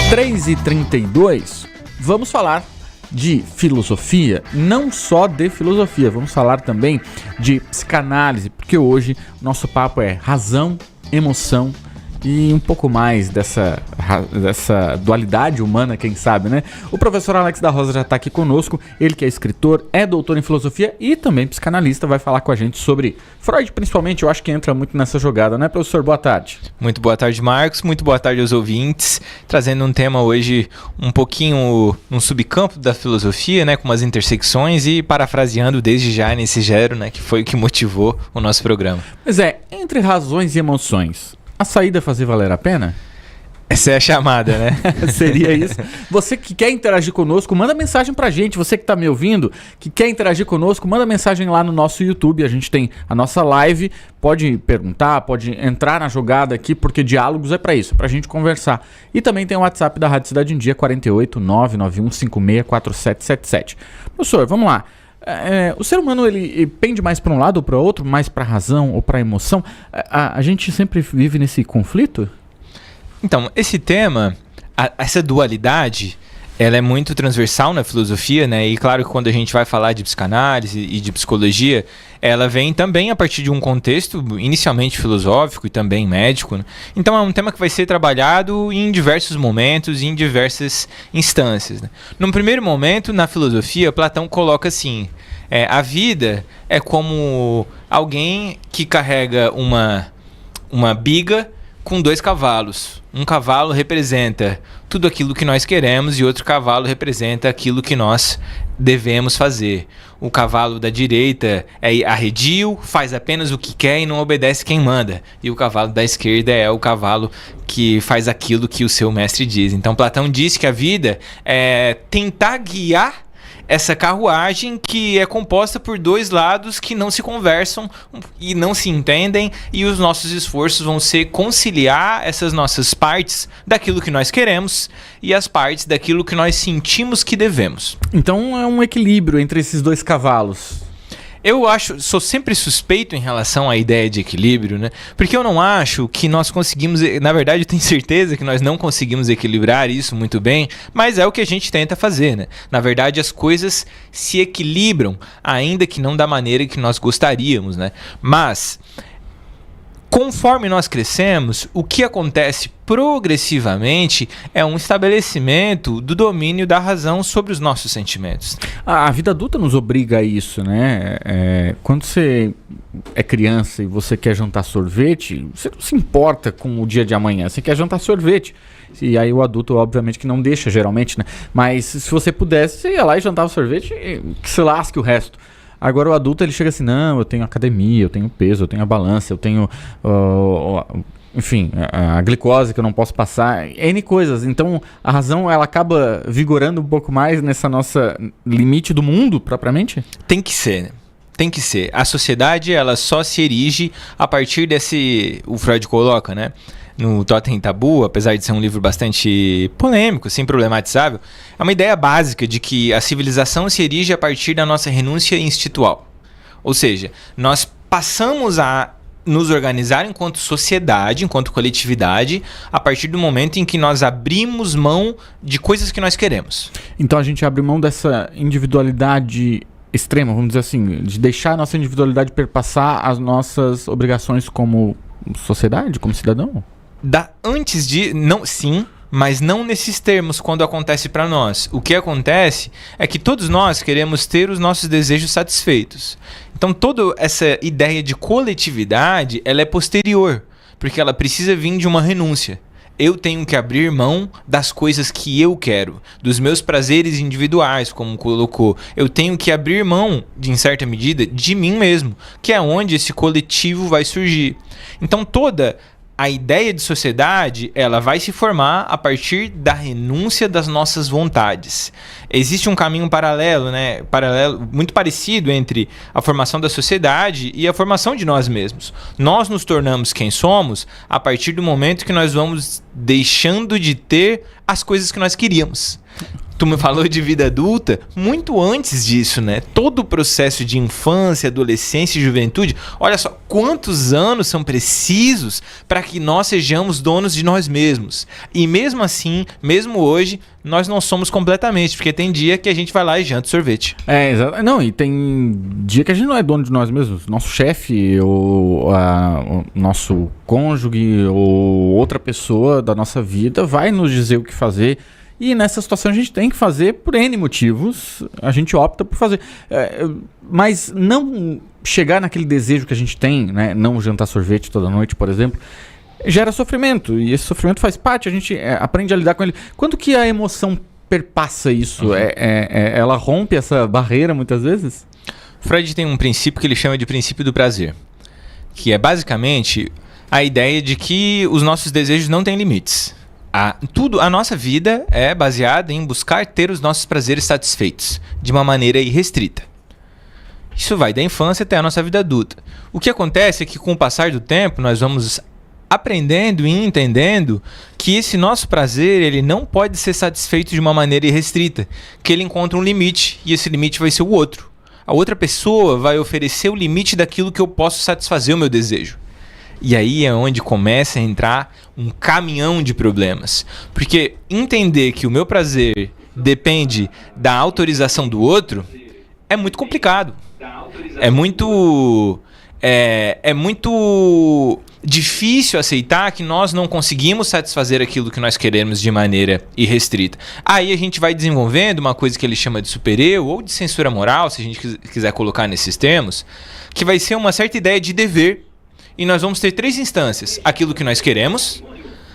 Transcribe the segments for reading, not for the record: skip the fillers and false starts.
3h32, vamos falar de filosofia, não só de filosofia, vamos falar também de psicanálise, porque hoje nosso papo é razão, emoção e um pouco mais dessa dualidade humana, quem sabe, né? O professor Alex da Rosa já está aqui conosco, ele que é escritor, é doutor em filosofia e também psicanalista, vai falar com a gente sobre Freud, principalmente, eu acho que entra muito nessa jogada, né, professor? Boa tarde. Muito boa tarde, Marcos, muito boa tarde aos ouvintes, trazendo um tema hoje um pouquinho num subcampo da filosofia, né, com umas intersecções e parafraseando desde já nesse gênero, né, que foi o que motivou o nosso programa. Pois é, entre razões e emoções, a saída é fazer valer a pena? Essa é a chamada, né? Seria isso. Você que quer interagir conosco, manda mensagem pra gente. Você que tá me ouvindo, que quer interagir conosco, manda mensagem lá no nosso YouTube. A gente tem a nossa live. Pode perguntar, pode entrar na jogada aqui, porque diálogos é pra isso, é pra gente conversar. E também tem o WhatsApp da Rádio Cidade em Dia, 48 991 564777. Professor, vamos lá. O ser humano, ele pende mais para um lado ou para outro, mais para a razão ou para a emoção? A gente sempre vive nesse conflito? Então, esse tema, essa dualidade, ela é muito transversal na filosofia, né? E claro que quando a gente vai falar de psicanálise e de psicologia, ela vem também a partir de um contexto inicialmente filosófico e também médico, né? Então é um tema que vai ser trabalhado em diversos momentos e em diversas instâncias, né? Num primeiro momento, na filosofia, Platão coloca assim, a vida é como alguém que carrega uma biga com 2 cavalos. Um cavalo representa tudo aquilo que nós queremos e outro cavalo representa aquilo que nós devemos fazer. O cavalo da direita é arredio, faz apenas o que quer e não obedece quem manda. E o cavalo da esquerda é o cavalo que faz aquilo que o seu mestre diz. Então Platão diz que a vida é tentar guiar essa carruagem que é composta por 2 lados que não se conversam e não se entendem, e os nossos esforços vão ser conciliar essas nossas partes daquilo que nós queremos e as partes daquilo que nós sentimos que devemos. Então é um equilíbrio entre esses 2 cavalos. Eu sou sempre suspeito em relação à ideia de equilíbrio, né? Porque eu não acho que nós conseguimos, na verdade eu tenho certeza que nós não conseguimos equilibrar isso muito bem, mas é o que a gente tenta fazer, né? Na verdade as coisas se equilibram, ainda que não da maneira que nós gostaríamos, né? Mas conforme nós crescemos, o que acontece progressivamente é um estabelecimento do domínio da razão sobre os nossos sentimentos. A vida adulta nos obriga a isso, né? Quando você é criança e você quer jantar sorvete, você não se importa com o dia de amanhã, você quer jantar sorvete. E aí o adulto, obviamente, que não deixa, geralmente, né? Mas se você pudesse, você ia lá e jantava sorvete e que se lasque o resto. Agora o adulto, ele chega assim, não, eu tenho academia, eu tenho peso, eu tenho a balança, eu tenho, enfim, a glicose que eu não posso passar, N coisas. Então a razão, ela acaba vigorando um pouco mais nessa nossa limite do mundo, propriamente? Tem que ser, né? Tem que ser. A sociedade, ela só se erige a partir o Freud coloca, né? No Totem e Tabu, apesar de ser um livro bastante polêmico, assim, problematizável, é uma ideia básica de que a civilização se erige a partir da nossa renúncia institucional. Ou seja, nós passamos a nos organizar enquanto sociedade, enquanto coletividade, a partir do momento em que nós abrimos mão de coisas que nós queremos. Então a gente abre mão dessa individualidade extrema, vamos dizer assim, de deixar a nossa individualidade perpassar as nossas obrigações como sociedade, como cidadão? Antes de... não, sim, mas não nesses termos quando acontece para nós. O que acontece é que todos nós queremos ter os nossos desejos satisfeitos. Então toda essa ideia de coletividade, ela é posterior, porque ela precisa vir de uma renúncia. Eu tenho que abrir mão das coisas que eu quero, dos meus prazeres individuais, como colocou. Eu tenho que abrir mão, em certa medida, de mim mesmo, que é onde esse coletivo vai surgir. Então toda a ideia de sociedade, ela vai se formar a partir da renúncia das nossas vontades. Existe um caminho paralelo, né? Muito parecido entre a formação da sociedade e a formação de nós mesmos. Nós nos tornamos quem somos a partir do momento que nós vamos deixando de ter as coisas que nós queríamos. Tu me falou de vida adulta muito antes disso, né? Todo o processo de infância, adolescência e juventude. Olha só, quantos anos são precisos para que nós sejamos donos de nós mesmos. E mesmo assim, mesmo hoje, nós não somos completamente, porque tem dia que a gente vai lá e janta sorvete. Exato. Não, e tem dia que a gente não é dono de nós mesmos. Nosso chefe, ou o nosso cônjuge, ou outra pessoa da nossa vida vai nos dizer o que fazer. E nessa situação a gente tem que fazer por N motivos, a gente opta por fazer. Mas não chegar naquele desejo que a gente tem, né? Não jantar sorvete toda noite, por exemplo, gera sofrimento. E esse sofrimento faz parte, a gente aprende a lidar com ele. Quando que a emoção perpassa isso? Ela rompe essa barreira muitas vezes? Freud tem um princípio que ele chama de princípio do prazer, que é basicamente a ideia de que os nossos desejos não têm limites. A nossa vida é baseada em buscar ter os nossos prazeres satisfeitos de uma maneira irrestrita. Isso vai da infância até a nossa vida adulta. O que acontece é que com o passar do tempo nós vamos aprendendo e entendendo que esse nosso prazer ele não pode ser satisfeito de uma maneira irrestrita, que ele encontra um limite e esse limite vai ser o outro. A outra pessoa vai oferecer o limite daquilo que eu posso satisfazer o meu desejo. E aí é onde começa a entrar um caminhão de problemas. Porque entender que o meu prazer depende da autorização do outro é muito complicado. É muito difícil aceitar que nós não conseguimos satisfazer aquilo que nós queremos de maneira irrestrita. Aí a gente vai desenvolvendo uma coisa que ele chama de supereu ou de censura moral, se a gente quiser colocar nesses termos, que vai ser uma certa ideia de dever. E nós vamos ter 3 instâncias: aquilo que nós queremos,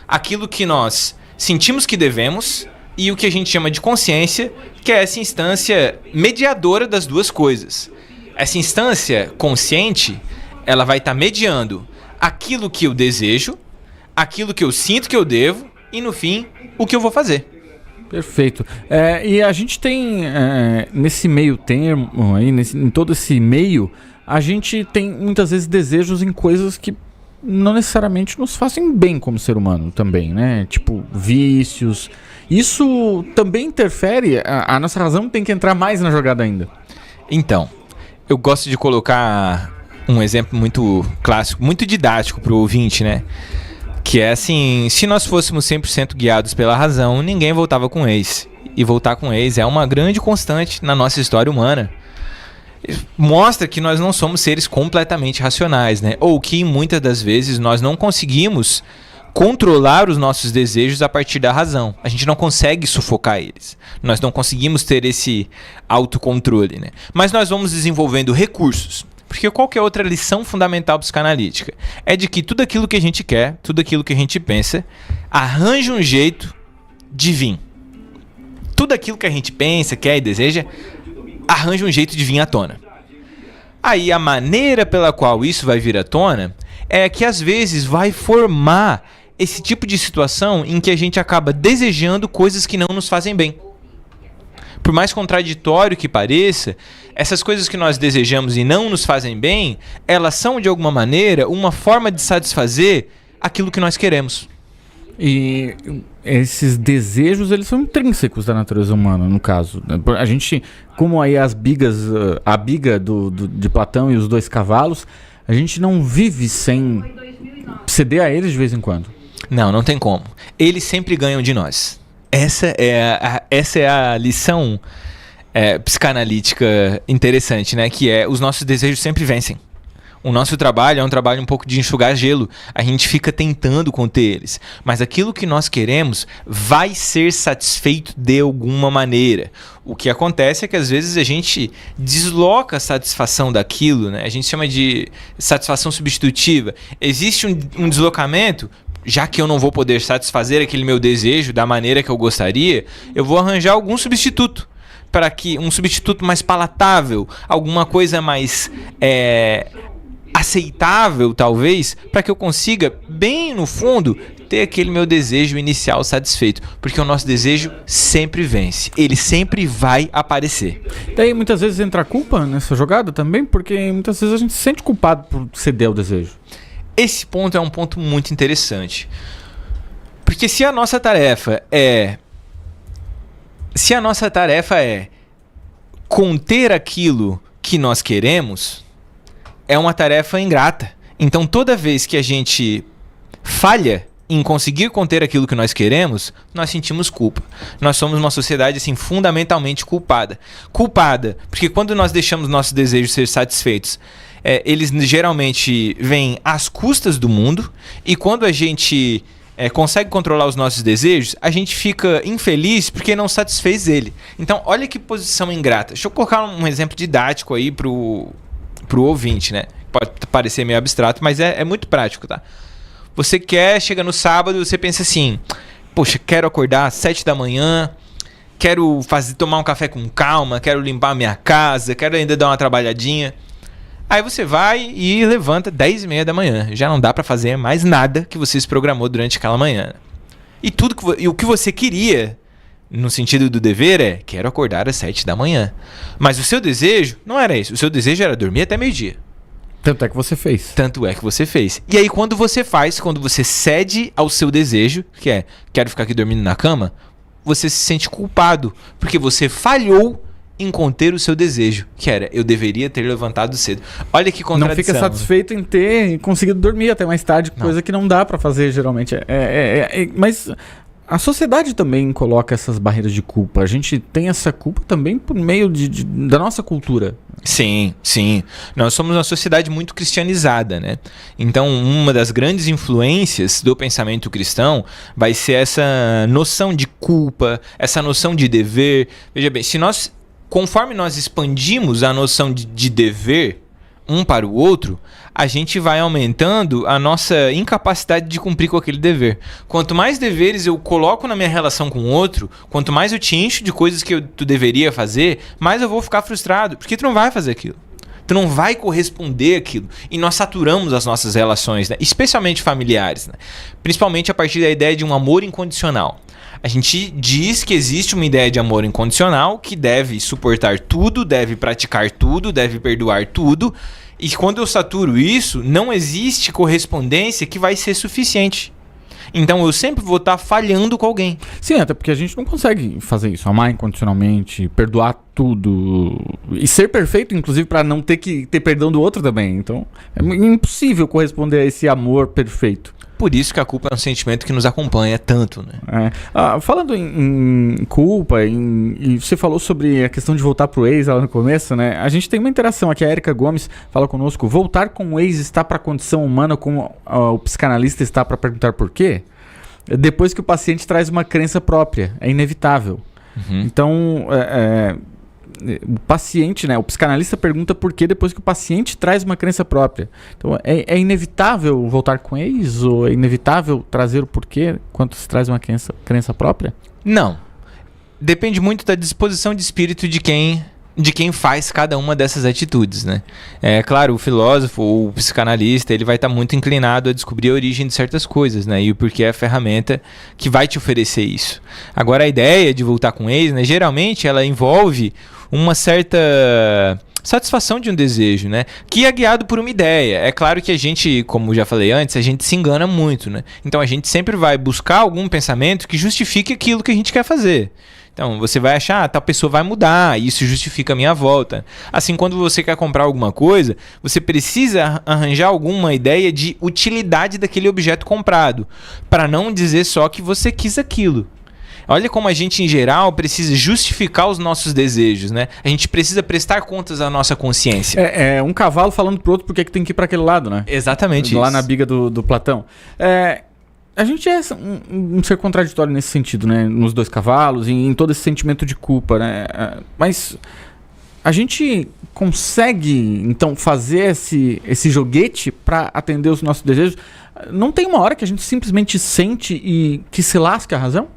aquilo que nós sentimos que devemos e o que a gente chama de consciência, que é essa instância mediadora das duas coisas. Essa instância consciente, ela vai estar mediando aquilo que eu desejo, aquilo que eu sinto que eu devo e, no fim, o que eu vou fazer. Perfeito. E a gente tem, nesse meio termo, aí, em todo esse meio, a gente tem muitas vezes desejos em coisas que não necessariamente nos fazem bem como ser humano também, né? Tipo, vícios. Isso também interfere, a nossa razão tem que entrar mais na jogada ainda. Então, eu gosto de colocar um exemplo muito clássico, muito didático para o ouvinte, né? Que é assim, se nós fôssemos 100% guiados pela razão, ninguém voltava com ex. E voltar com ex é uma grande constante na nossa história humana. Mostra que nós não somos seres completamente racionais, né? Ou que muitas das vezes nós não conseguimos controlar os nossos desejos a partir da razão. A gente não consegue sufocar eles. Nós não conseguimos ter esse autocontrole, né? Mas nós vamos desenvolvendo recursos. Porque qual que é outra lição fundamental psicanalítica? É de que tudo aquilo que a gente quer, tudo aquilo que a gente pensa, arranja um jeito de vir. Tudo aquilo que a gente pensa, quer e deseja, arranja um jeito de vir à tona. Aí a maneira pela qual isso vai vir à tona é que às vezes vai formar esse tipo de situação em que a gente acaba desejando coisas que não nos fazem bem. Por mais contraditório que pareça, essas coisas que nós desejamos e não nos fazem bem, elas são de alguma maneira uma forma de satisfazer aquilo que nós queremos. E esses desejos, eles são intrínsecos da natureza humana, no caso. A gente, como aí as bigas, a biga de Platão e os 2 cavalos, a gente não vive sem ceder a eles de vez em quando. Não tem como. Eles sempre ganham de nós. Essa é a lição psicanalítica interessante, né? Que é, os nossos desejos sempre vencem. O nosso trabalho é um trabalho um pouco de enxugar gelo. A gente fica tentando conter eles. Mas aquilo que nós queremos vai ser satisfeito de alguma maneira. O que acontece é que às vezes a gente desloca a satisfação daquilo, né? A gente chama de satisfação substitutiva. Existe um deslocamento. Já que eu não vou poder satisfazer aquele meu desejo da maneira que eu gostaria, eu vou arranjar algum substituto. Para que um substituto mais palatável, alguma coisa mais aceitável, talvez, para que eu consiga, bem no fundo, ter aquele meu desejo inicial satisfeito. Porque o nosso desejo sempre vence. Ele sempre vai aparecer. Daí muitas vezes entra a culpa nessa jogada também, porque muitas vezes a gente se sente culpado por ceder ao desejo. Esse ponto é um ponto muito interessante. Porque se a nossa tarefa é Se a nossa tarefa é conter aquilo que nós queremos, é uma tarefa ingrata. Então, toda vez que a gente falha em conseguir conter aquilo que nós queremos, nós sentimos culpa. Nós somos uma sociedade, assim, fundamentalmente culpada. Culpada, porque quando nós deixamos nossos desejos ser satisfeitos, eles geralmente vêm às custas do mundo, e quando a gente consegue controlar os nossos desejos, a gente fica infeliz porque não satisfez ele. Então, olha que posição ingrata. Deixa eu colocar um exemplo didático aí pro ouvinte, né? Pode parecer meio abstrato, mas é muito prático, tá? Você chega no sábado e você pensa assim, poxa, quero acordar às 7 da manhã, quero tomar um café com calma, quero limpar a minha casa, quero ainda dar uma trabalhadinha. Aí você vai e levanta 10h30 da manhã. Já não dá pra fazer mais nada que você se programou durante aquela manhã. E o que você queria, no sentido do dever, quero acordar às 7 da manhã. Mas o seu desejo não era isso. O seu desejo era dormir até meio-dia. Tanto é que você fez. Tanto é que você fez. E aí quando você cede ao seu desejo, que é, quero ficar aqui dormindo na cama, você se sente culpado, porque você falhou em conter o seu desejo, que era, eu deveria ter levantado cedo. Olha que contradição. Não fica satisfeito em ter conseguido dormir até mais tarde, coisa que não dá pra fazer geralmente. Mas a sociedade também coloca essas barreiras de culpa. A gente tem essa culpa também por meio da nossa cultura. Sim, sim. Nós somos uma sociedade muito cristianizada, né? Então, uma das grandes influências do pensamento cristão vai ser essa noção de culpa, essa noção de dever. Veja bem, conforme nós expandimos a noção de dever um para o outro, a gente vai aumentando a nossa incapacidade de cumprir com aquele dever. Quanto mais deveres eu coloco na minha relação com o outro, quanto mais eu te encho de coisas que tu deveria fazer, mais eu vou ficar frustrado, porque tu não vai fazer aquilo. Tu não vai corresponder àquilo. E nós saturamos as nossas relações, né? Especialmente familiares, né? Principalmente a partir da ideia de um amor incondicional. A gente diz que existe uma ideia de amor incondicional que deve suportar tudo, deve praticar tudo, deve perdoar tudo. E quando eu saturo isso, não existe correspondência que vai ser suficiente. Então eu sempre vou estar falhando com alguém. Sim, até porque a gente não consegue fazer isso. Amar incondicionalmente, perdoar tudo. E ser perfeito, inclusive, para não ter que ter perdão do outro também. Então é impossível corresponder a esse amor perfeito. Por isso que a culpa é um sentimento que nos acompanha tanto, né? Falando em culpa, e você falou sobre a questão de voltar pro ex lá no começo, né? A gente tem uma interação aqui, a Érica Gomes fala conosco, voltar com o ex está para a condição humana como o psicanalista está para perguntar por quê? Depois que o paciente traz uma crença própria, é inevitável. Uhum. Então, o paciente, né? O psicanalista pergunta por que depois que o paciente traz uma crença própria. Então, é inevitável voltar com ex? Ou é inevitável trazer o porquê quando se traz uma crença própria? Não. Depende muito da disposição de espírito de quem faz cada uma dessas atitudes, né? É claro, o filósofo ou o psicanalista, ele vai estar muito inclinado a descobrir a origem de certas coisas, né? E o porquê é a ferramenta que vai te oferecer isso. Agora, a ideia de voltar com ex, né? Geralmente, ela envolve uma certa satisfação de um desejo, né? Que é guiado por uma ideia. É claro que a gente, como já falei antes, a gente se engana muito, né? Então, a gente sempre vai buscar algum pensamento que justifique aquilo que a gente quer fazer. Então, você vai achar, tal pessoa vai mudar, isso justifica a minha volta. Assim, quando você quer comprar alguma coisa, você precisa arranjar alguma ideia de utilidade daquele objeto comprado, para não dizer só que você quis aquilo. Olha como a gente, em geral, precisa justificar os nossos desejos, né? A gente precisa prestar contas à nossa consciência. É um cavalo falando pro outro porque que tem que ir para aquele lado, né? Exatamente lá isso. Na biga do Platão. A gente é um ser contraditório nesse sentido, né? Nos dois cavalos e em todo esse sentimento de culpa, né? Mas a gente consegue, então, fazer esse joguete para atender os nossos desejos? Não tem uma hora que a gente simplesmente sente e que se lasca a razão?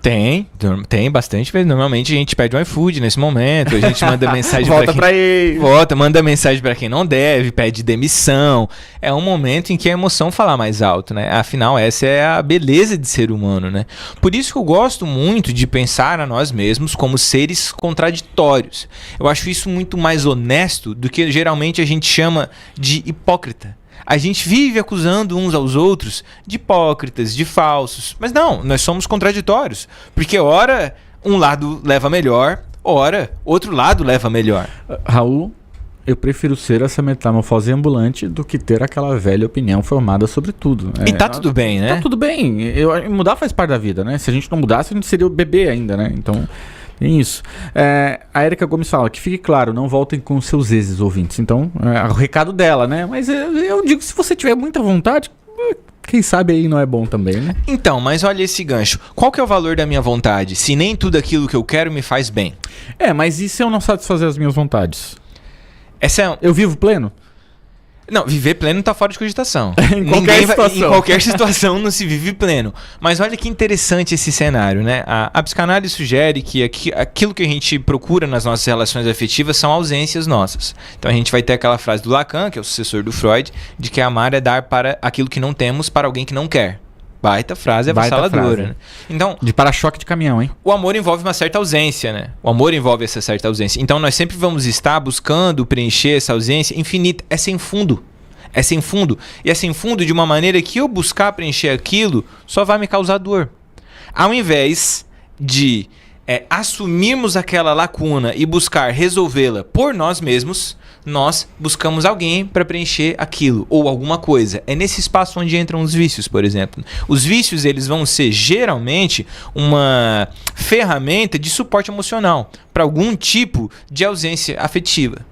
Tem bastante vezes. Normalmente a gente pede um iFood nesse momento, a gente manda mensagem volta pra ele. Manda mensagem pra quem não deve, pede demissão. É um momento em que a emoção fala mais alto, né? Afinal, essa é a beleza de ser humano, né? Por isso que eu gosto muito de pensar a nós mesmos como seres contraditórios. Eu acho isso muito mais honesto do que geralmente a gente chama de hipócrita. A gente vive acusando uns aos outros de hipócritas, de falsos. Mas não, nós somos contraditórios. Porque ora Um lado leva melhor, ora, outro lado leva melhor. Raul, eu prefiro ser essa metamorfose ambulante do que ter aquela velha opinião formada sobre tudo. E tá tudo bem, né? Tá tudo bem. Mudar faz parte da vida, né? Se a gente não mudasse, a gente seria o bebê ainda, né? Então, tem isso. A Érica Gomes fala que fique claro, não voltem com seus exes ouvintes. Então, o recado dela, né? Mas eu digo, se você tiver muita vontade, quem sabe aí não é bom também, né? Então, mas olha esse gancho. Qual que é o valor da minha vontade? Se nem tudo aquilo que eu quero me faz bem. Mas e se eu não satisfazer as minhas vontades? Essa Eu vivo pleno? Não, viver pleno tá fora de cogitação. Em qualquer situação. Em qualquer situação não se vive pleno. Mas olha que interessante esse cenário, né? A psicanálise sugere que aquilo que a gente procura nas nossas relações afetivas são ausências nossas. Então a gente vai ter aquela frase do Lacan, que é o sucessor do Freud, de que amar é dar para aquilo que não temos para alguém que não quer. Baita frase avassaladora, né? Então, de para-choque de caminhão, hein? O amor envolve uma certa ausência, né? O amor envolve essa certa ausência. Então nós sempre vamos estar buscando preencher essa ausência infinita. É sem fundo. É sem fundo. E é sem fundo de uma maneira que eu buscar preencher aquilo só vai me causar dor. Ao invés de assumirmos aquela lacuna e buscar resolvê-la por nós mesmos, nós buscamos alguém para preencher aquilo ou alguma coisa. É nesse espaço onde entram os vícios, por exemplo. Os vícios, eles vão ser geralmente uma ferramenta de suporte emocional para algum tipo de ausência afetiva.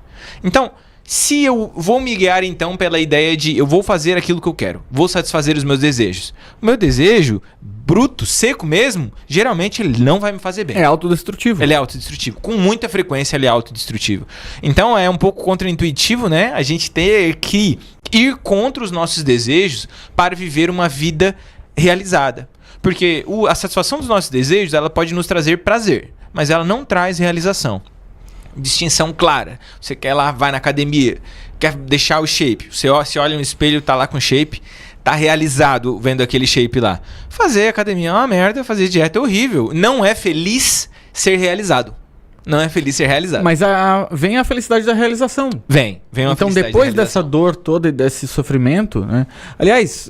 Então, se eu vou me guiar então pela ideia de eu vou fazer aquilo que eu quero, vou satisfazer os meus desejos. O meu desejo, bruto, seco mesmo, geralmente ele não vai me fazer bem. É autodestrutivo. Ele é autodestrutivo. Com muita frequência ele é autodestrutivo. Então é um pouco contraintuitivo, né? A gente ter que ir contra os nossos desejos para viver uma vida realizada. Porque a satisfação dos nossos desejos, ela pode nos trazer prazer, mas ela não traz realização. Distinção clara. Você quer lá, vai na academia, quer deixar o shape. Você olha no espelho, tá lá com shape, tá realizado vendo aquele shape lá. Fazer academia é uma merda, fazer dieta é horrível. Não é feliz ser realizado. Não é feliz ser realizado. Mas vem a felicidade da realização. Vem uma então, felicidade depois da dessa dor toda e desse sofrimento, né? Aliás,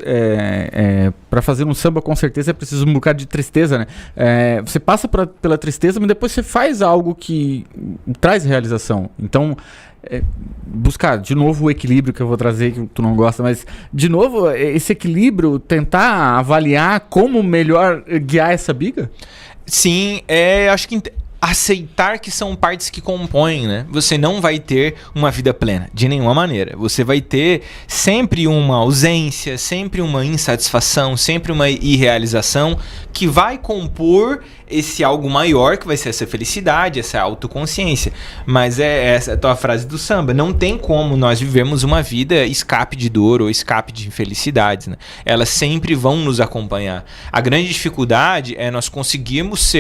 para fazer um samba, com certeza é preciso um bocado de tristeza, né? Você passa pela tristeza, mas depois você faz algo que traz realização. Então, buscar de novo o equilíbrio que eu vou trazer, que tu não gosta, mas de novo, esse equilíbrio, tentar avaliar como melhor guiar essa biga? Sim, acho que aceitar que são partes que compõem, né? Você não vai ter uma vida plena, de nenhuma maneira. Você vai ter sempre uma ausência, sempre uma insatisfação, sempre uma irrealização que vai compor esse algo maior, que vai ser essa felicidade, essa autoconsciência. Mas essa a tua frase do samba. Não tem como nós vivermos uma vida escape de dor ou escape de infelicidades, né? Elas sempre vão nos acompanhar. A grande dificuldade é nós conseguirmos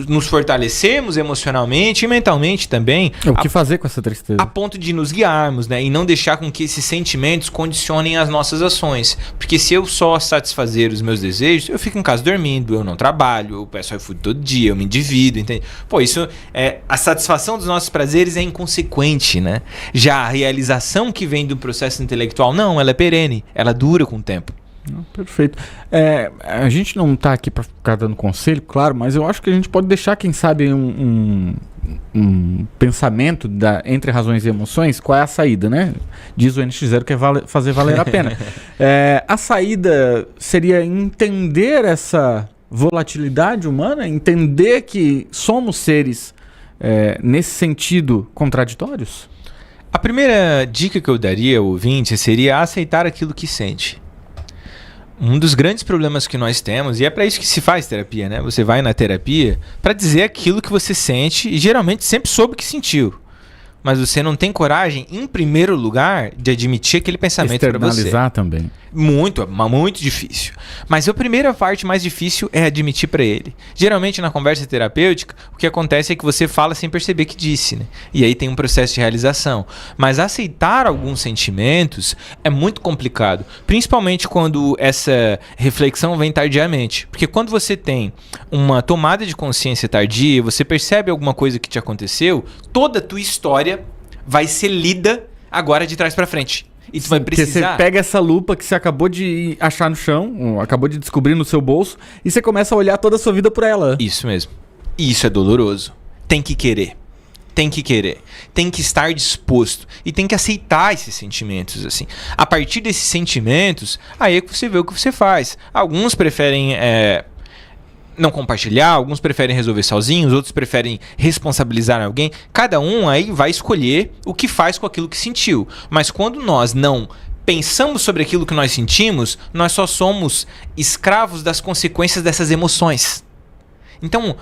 nos fortalecermos emocionalmente e mentalmente também. O que fazer com essa tristeza? A ponto de nos guiarmos, né? E não deixar com que esses sentimentos condicionem as nossas ações. Porque se eu só satisfazer os meus desejos, eu fico em casa dormindo, eu não trabalho, eu peço iFood todo dia, eu me endivido, entende? Pô, isso a satisfação dos nossos prazeres é inconsequente, né? Já a realização que vem do processo intelectual, não, ela é perene, ela dura com o tempo. Perfeito. A gente não está aqui para ficar dando conselho, claro, mas eu acho que a gente pode deixar, quem sabe, um pensamento entre razões e emoções. Qual é a saída, né? Diz o NX0 que é fazer valer a pena. A saída seria entender essa volatilidade humana, entender que somos seres, nesse sentido, contraditórios? A primeira dica que eu daria ao ouvinte seria aceitar aquilo que sente. Um dos grandes problemas que nós temos, e é para isso que se faz terapia, né? Você vai na terapia para dizer aquilo que você sente e geralmente sempre soube que sentiu. Mas você não tem coragem, em primeiro lugar, de admitir aquele pensamento para você. Externalizar também. Muito difícil. Mas a primeira parte mais difícil é admitir para ele. Geralmente na conversa terapêutica, o que acontece é que você fala sem perceber que disse, né? E aí tem um processo de realização. Mas aceitar alguns sentimentos é muito complicado. Principalmente quando essa reflexão vem tardiamente. Porque quando você tem uma tomada de consciência tardia, você percebe alguma coisa que te aconteceu, toda a tua história vai ser lida agora de trás para frente. E tu vai precisar... Porque você pega essa lupa que você acabou de achar no chão, acabou de descobrir no seu bolso, e você começa a olhar toda a sua vida por ela. Isso mesmo. E isso é doloroso. Tem que querer. Tem que querer. Tem que estar disposto. E tem que aceitar esses sentimentos, assim. A partir desses sentimentos, aí é que você vê o que você faz. Alguns preferem não compartilhar, alguns preferem resolver sozinhos, outros preferem responsabilizar alguém. Cada um aí vai escolher o que faz com aquilo que sentiu. Mas quando nós não pensamos sobre aquilo que nós sentimos, nós só somos escravos das consequências dessas emoções. Então,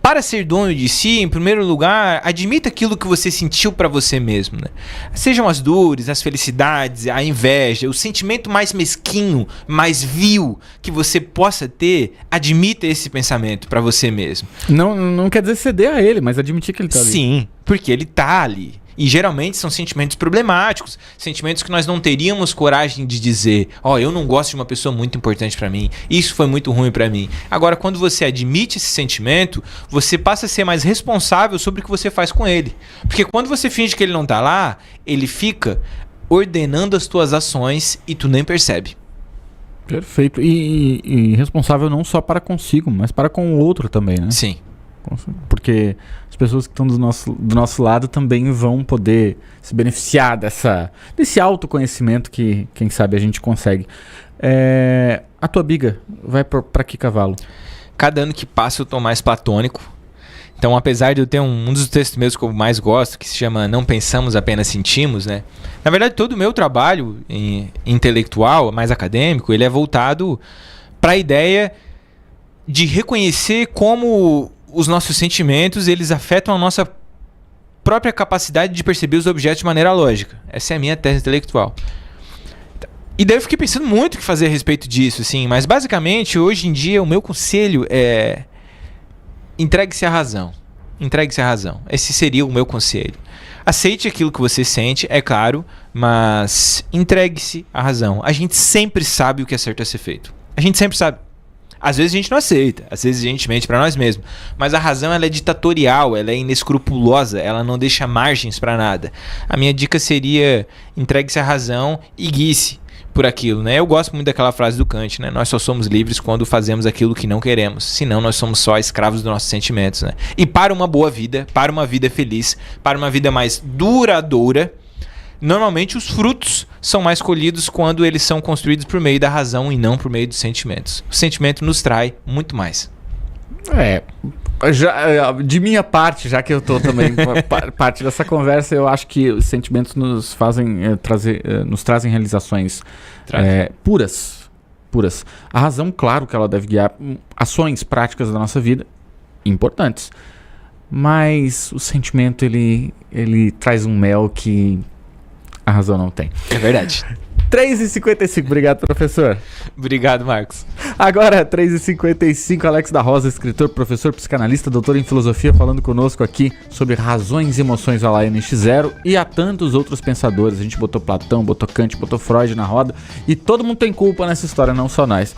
para ser dono de si, em primeiro lugar, admita aquilo que você sentiu para você mesmo, né? Sejam as dores, as felicidades, a inveja, o sentimento mais mesquinho, mais vil que você possa ter, admita esse pensamento para você mesmo. Não quer dizer ceder a ele, mas admitir que ele tá ali. Sim, porque ele tá ali. E geralmente são sentimentos problemáticos, sentimentos que nós não teríamos coragem de dizer, eu não gosto de uma pessoa muito importante para mim, isso foi muito ruim para mim. Agora, quando você admite esse sentimento, você passa a ser mais responsável sobre o que você faz com ele. Porque quando você finge que ele não tá lá, ele fica ordenando as tuas ações e tu nem percebe. Perfeito. E responsável não só para consigo, mas para com o outro também, né? Sim. Porque as pessoas que estão do nosso lado também vão poder se beneficiar desse autoconhecimento que, quem sabe, a gente consegue. A tua biga vai para que cavalo? Cada ano que passa eu tô mais platônico. Então, apesar de eu ter um dos textos meus que eu mais gosto, que se chama Não Pensamos, Apenas Sentimos, né? Na verdade, todo o meu trabalho intelectual, mais acadêmico, ele é voltado para a ideia de reconhecer como os nossos sentimentos, eles afetam a nossa própria capacidade de perceber os objetos de maneira lógica. Essa é a minha tese intelectual. E daí eu fiquei pensando muito o que fazer a respeito disso, assim, mas basicamente, hoje em dia, o meu conselho é: entregue-se à razão. Entregue-se à razão. Esse seria o meu conselho. Aceite aquilo que você sente, é claro, mas entregue-se à razão. A gente sempre sabe o que é certo a ser feito. A gente sempre sabe. Às vezes a gente não aceita, às vezes a gente mente para nós mesmos. Mas a razão, ela é ditatorial, ela é inescrupulosa, ela não deixa margens para nada. A minha dica seria: entregue-se à razão e guie-se por aquilo, né? Eu gosto muito daquela frase do Kant, né? Nós só somos livres quando fazemos aquilo que não queremos. Senão nós somos só escravos dos nossos sentimentos, né? E para uma boa vida, para uma vida feliz, para uma vida mais duradoura, normalmente os frutos são mais colhidos quando eles são construídos por meio da razão e não por meio dos sentimentos. O sentimento nos trai muito mais. De minha parte, já que eu tô também parte dessa conversa, eu acho que os sentimentos nos trazem realizações puras. A razão, claro que ela deve guiar ações práticas da nossa vida, importantes. Mas o sentimento, ele traz um mel que a razão não tem. É verdade. 3h55, obrigado, professor. Obrigado, Marcos. Agora, 3h55, Alex da Rosa, escritor, professor, psicanalista, doutor em filosofia, falando conosco aqui sobre razões e emoções à la NX0 e a tantos outros pensadores. A gente botou Platão, botou Kant, botou Freud na roda e todo mundo tem culpa nessa história, não só nós.